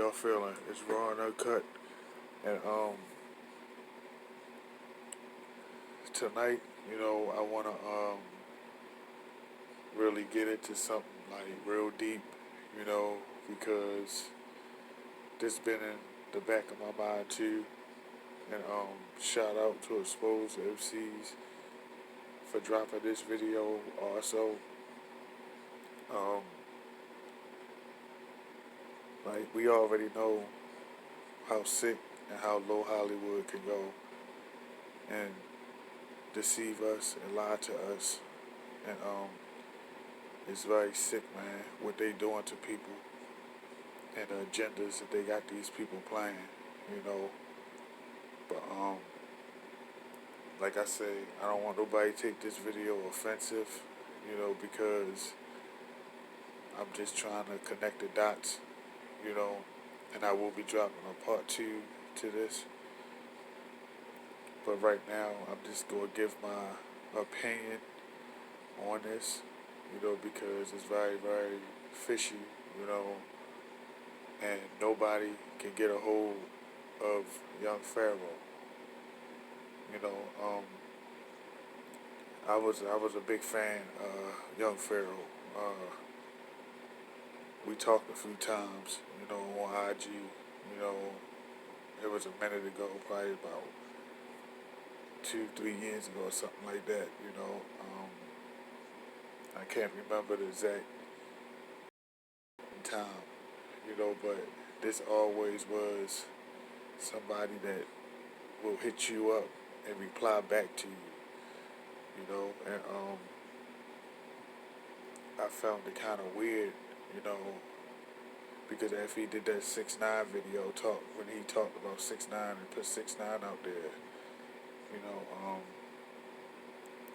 y'all feeling? It's raw and uncut. And tonight, I wanna really get into something like real deep, because this been in the back of my mind too. And shout out to Exposed MCs for dropping this video also. Um like we already know how sick and how low Hollywood can go and deceive us and lie to us. And it's very sick, man, what they doing to people and the agendas that they got these people playing, you know. But like I say, I don't want nobody to take this video offensive, because I'm just trying to connect the dots, and I will be dropping a part 2 to this. But right now, I'm just going to give my opinion on this, because it's very, very fishy, and nobody can get a hold of young Pharaoh. You know, um, I was a big fan of young Pharaoh. We talked a few times, on IG. It was a minute ago, probably about 2, 3 years ago or something like that. I can't remember the exact time, but this always was somebody that will hit you up and reply back to you, and I found it kind of weird, you know, because after he did that 6ix9ine video when he talked about 6ix9ine and put 6ix9ine out there,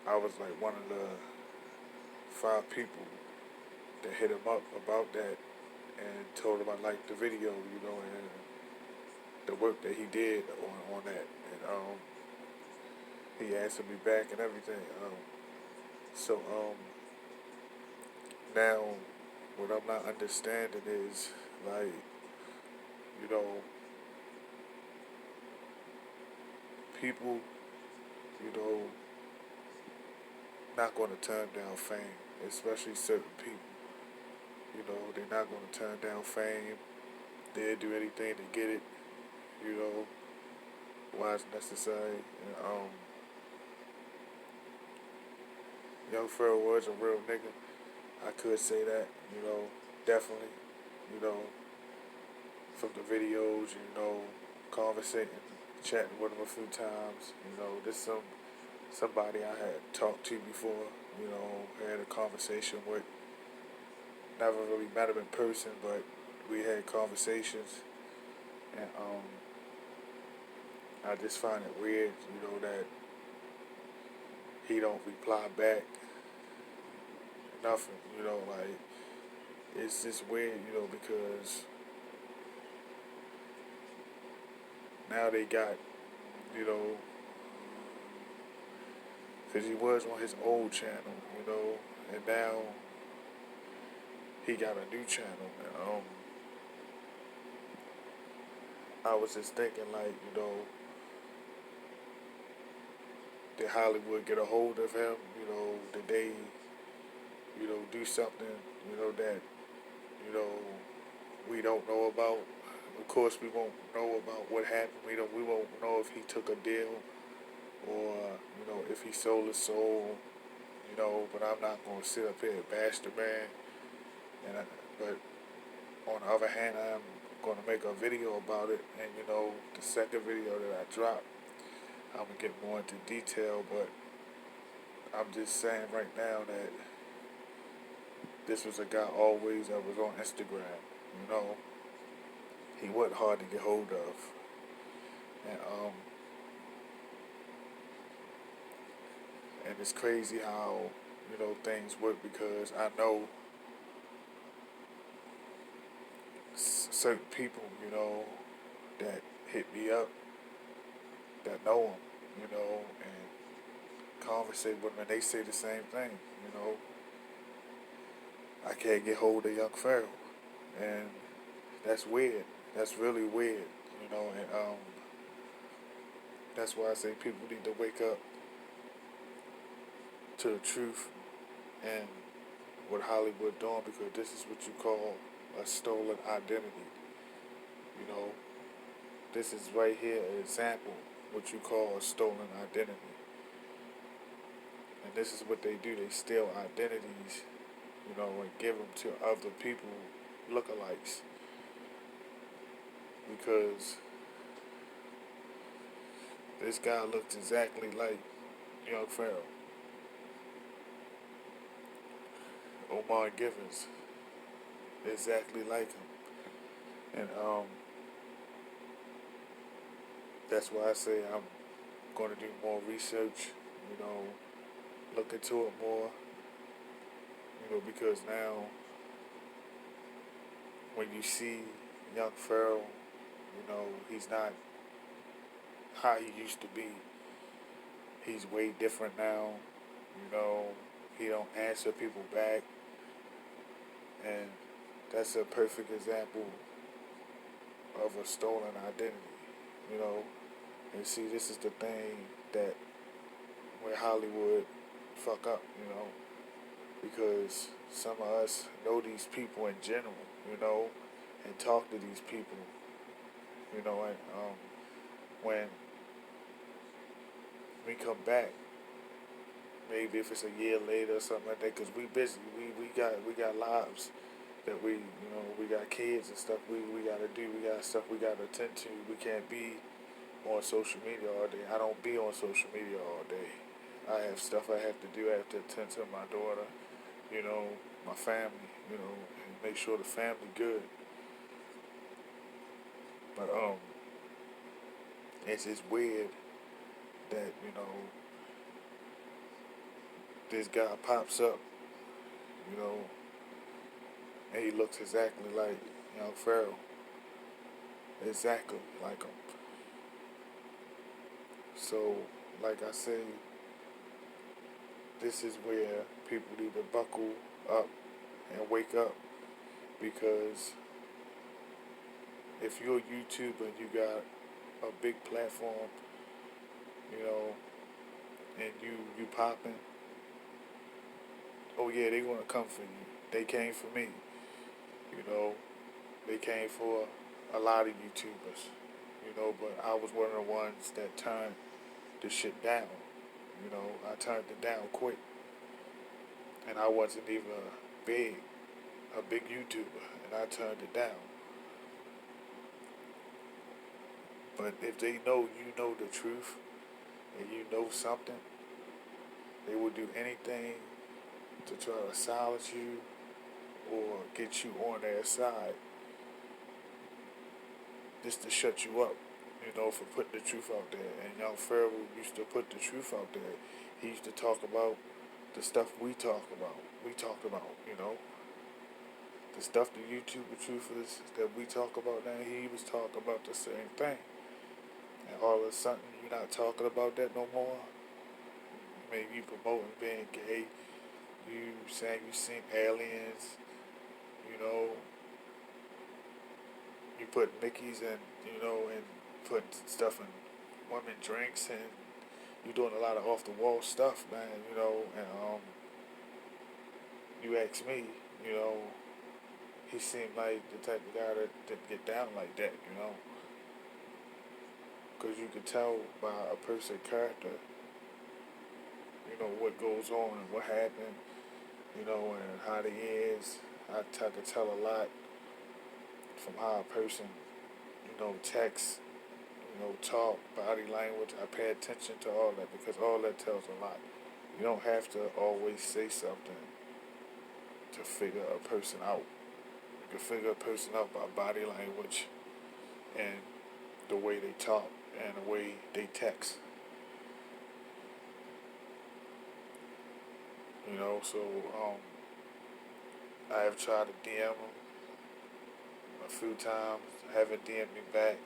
I was like one of the 5 people that hit him up about that and told him I liked the video, and the work that he did on that, and he answered me back and everything. So now what I'm not understanding is like, you know, people, you know, not going to turn down fame, especially certain people. They're not going to turn down fame. They'll do anything to get it, while it's necessary. And young Pharaoh was a real nigga. I could say that, definitely, you know, from the videos, conversating, chatting with him a few times. This somebody I had talked to before, had a conversation with. Never really met him in person, but we had conversations, and I just find it weird, that he don't reply back, nothing, like, it's just weird, because now they got, you know, because he was on his old channel, and now he got a new channel, and I was just thinking, like, did Hollywood get a hold of him? Did they, do something, that, we don't know about? Of course, we won't know about what happened. We won't know if he took a deal or, if he sold his soul, but I'm not going to sit up here and bash the man. But on the other hand, I'm going to make a video about it. And, the second video that I dropped, I'm going to get more into detail. But I'm just saying right now that this was a guy always that was on Instagram, He wasn't hard to get hold of. And it's crazy how, things work, because I know certain people, that hit me up, that know him, and conversate with him, and they say the same thing, I can't get hold of young Pharaoh. And That's weird. That's really weird. And that's why I say people need to wake up to the truth and what Hollywood doing, because this is what you call a stolen identity. You know, this is right here an example what you call a stolen identity. And this is what they do. They steal identities, and give them to other people, lookalikes. Because this guy looks exactly like young Pharaoh. Omar Givens, exactly like him. And that's why I say I'm going to do more research, look into it more, because now when you see young Pharaoh, he's not how he used to be. He's way different now. He don't answer people back. And that's a perfect example of a stolen identity, And see, this is the thing that where Hollywood fuck up, because some of us know these people in general, and talk to these people, and when we come back, maybe if it's a year later or something like that, because we busy, we got lives that we got kids and stuff we got to do, we got stuff we got to attend to. We can't be on social media all day. I don't be on social media all day. I have stuff I have to do. I have to attend to my daughter, my family, and make sure the family good. But it's just weird that this guy pops up, you know, and he looks exactly like young Pharaoh, exactly like him. So, like I say, this is where people need to buckle up and wake up, because if you're a YouTuber and you got a big platform, and you popping, oh yeah, they want to come for you. They came for me, you know. They came for a lot of YouTubers, but I was one of the ones that turned the shit down. I turned it down quick. And I wasn't even a big YouTuber, and I turned it down. But if they know you know the truth and you know something, they will do anything to try to silence you or get you on their side, just to shut you up, for putting the truth out there. And young Pharaoh used to put the truth out there. He used to talk about the stuff we talk about. We talked about, the stuff the YouTuber truthers that we talk about now, he was talking about the same thing. And all of a sudden, you're not talking about that no more. I mean, you promoting being gay. You saying you seen aliens. You put Mickeys and, and put stuff in women drinks, and you're doing a lot of off the wall stuff, man, and you ask me, he seemed like the type of guy that didn't get down like that, because you could tell by a person's character, what goes on and what happened, and how they is. I could tell a lot from how a person, texts, talk, body language. I pay attention to all that, because all that tells a lot. You don't have to always say something to figure a person out. You can figure a person out by body language and the way they talk and the way they text. So I have tried to DM them a few times, haven't DM'd me back.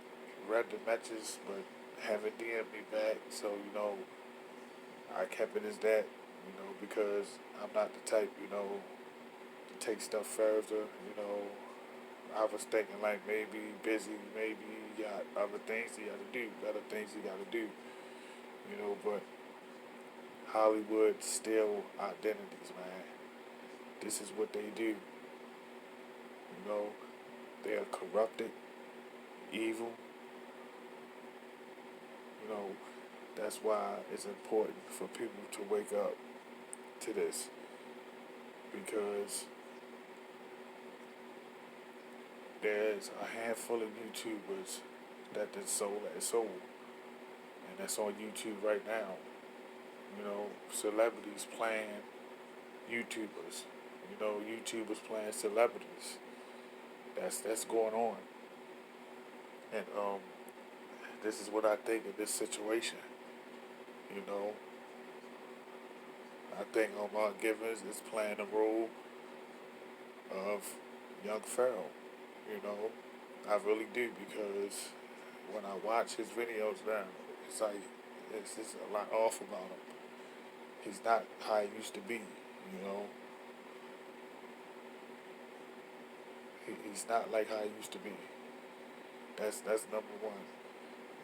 Read the messages, but haven't DM'd me back. So, I kept it as that, because I'm not the type, to take stuff further, I was thinking like maybe busy, maybe he got other things he got to do, better things he got to do, but Hollywood still identities, man. This is what they do. They are corrupted, evil. You know, that's why it's important for people to wake up to this because there's a handful of YouTubers that the soul has sold, and that's on YouTube right now. Celebrities playing YouTubers. YouTubers playing celebrities. That's going on, and this is what I think of this situation. You know, I think Omar Givens is playing the role of young Pharaoh. You know, I really do because when I watch his videos now, it's like it's just a lot off about him. He's not how he used to be. He's not like how he used to be. That's number one.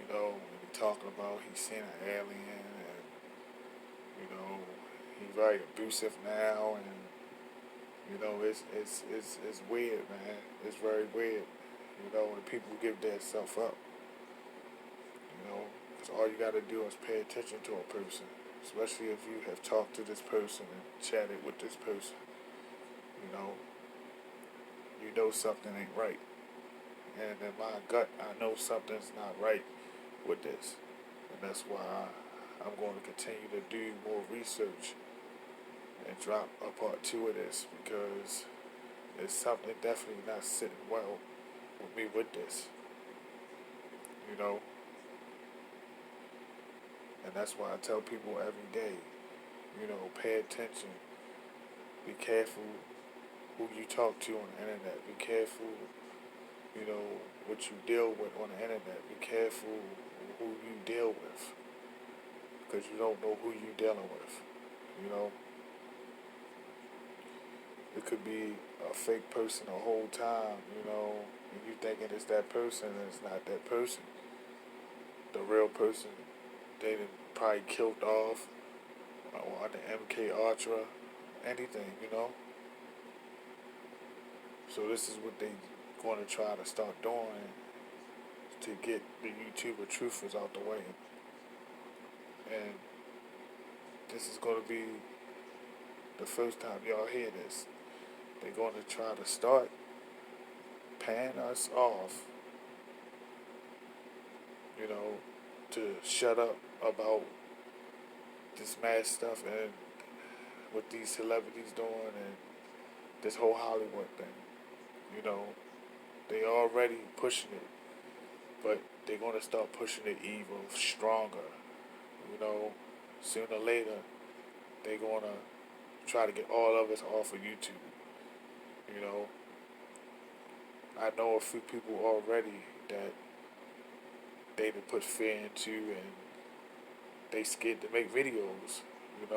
When he talking about he's seen an alien and he's very abusive now and it's weird, man. It's very weird. When people give their self up. Because all you got to do is pay attention to a person, especially if you have talked to this person and chatted with this person. You know something ain't right. And in my gut, I know something's not right with this. And that's why I'm going to continue to do more research and drop a part 2 of this because it's something definitely not sitting well with me with this. And that's why I tell people every day, pay attention. Be careful who you talk to on the internet. Be careful, what you deal with on the internet. Be careful who you deal with. Because you don't know who you're dealing with. It could be a fake person the whole time, and you thinking it's that person and it's not that person. The real person, they done probably killed off or under MK Ultra, anything, So this is what they going to try to start doing to get the YouTuber truthers out the way. And this is going to be the first time y'all hear this. They're going to try to start paying us off, to shut up about this mad stuff and what these celebrities doing and this whole Hollywood thing. They already pushing it, but they're going to start pushing it even stronger. Sooner or later, they're going to try to get all of us off of YouTube. I know a few people already that they done put fear into and they scared to make videos, and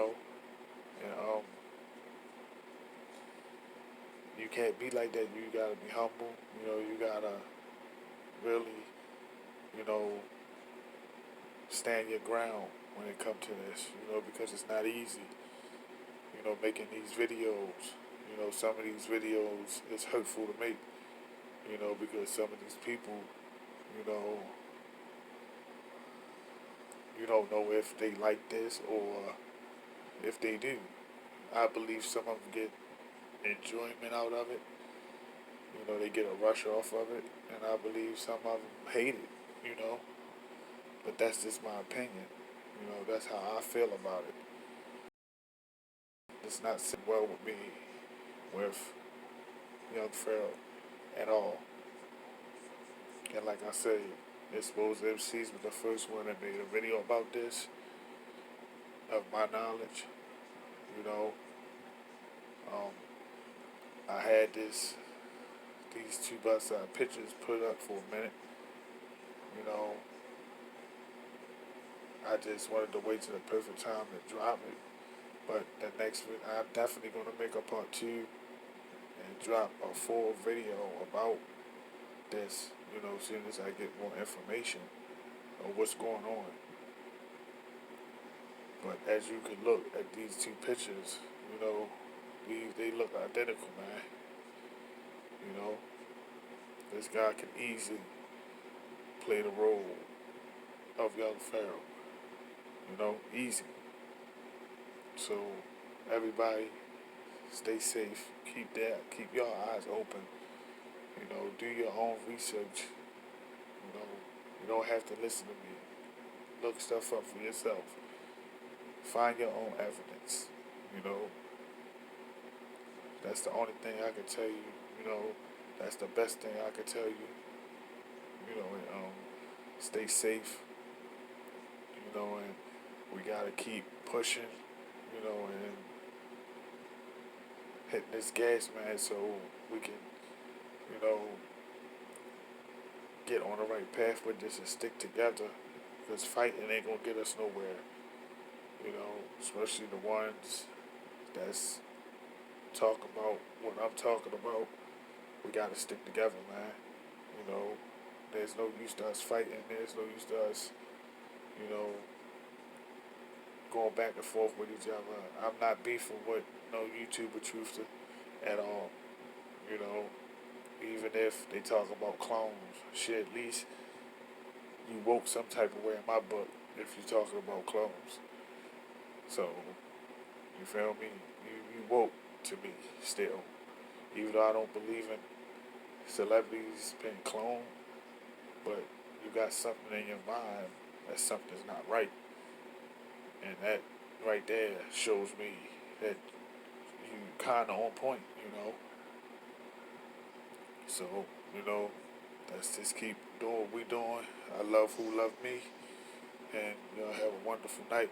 you can't be like that. You gotta be humble. You gotta really, stand your ground when it comes to this. Because it's not easy. Making these videos. Some of these videos is hurtful to make. Because some of these people, you don't know if they like this or if they do. I believe some of them get enjoyment out of it. They get a rush off of it. And I believe some of them hate it, But that's just my opinion. That's how I feel about it. It's not sitting well with me with young Pharaoh at all. And like I said, Exposed MCs was the first one that made a video about this, of my knowledge. I had these two bust-out pictures put up for a minute. I just wanted to wait till the perfect time to drop it. But the next video, I'm definitely going to make a part 2 and drop a full video about this, as soon as I get more information of what's going on. But as you can look at these two pictures, they look identical, man. You know, this guy can easily play the role of young Pharaoh. Easy. So everybody, stay safe. Keep your eyes open. Do your own research. You don't have to listen to me. Look stuff up for yourself. Find your own evidence. You know, that's the only thing I can tell you. That's the best thing I can tell you. And stay safe. And we gotta keep pushing. And hitting this gas, man, so we can, you know, get on the right path with this and stick together. Because fighting ain't gonna get us nowhere. Especially the ones that's talk about what I'm talking about. We gotta stick together, man. You know, there's no use to us fighting. There's no use to us, you know, going back and forth with each other. I'm not beefing with no YouTuber truther at all. You know, even if they talk about clones, shit, at least you woke some type of way in my book if you're talking about clones. So, you feel me? You woke to me still. Even though I don't believe in celebrities being cloned, but you got something in your mind that something's not right. And that right there shows me that you kind of on point. So, let's just keep doing what we doing. I love who love me. And y'all have a wonderful night.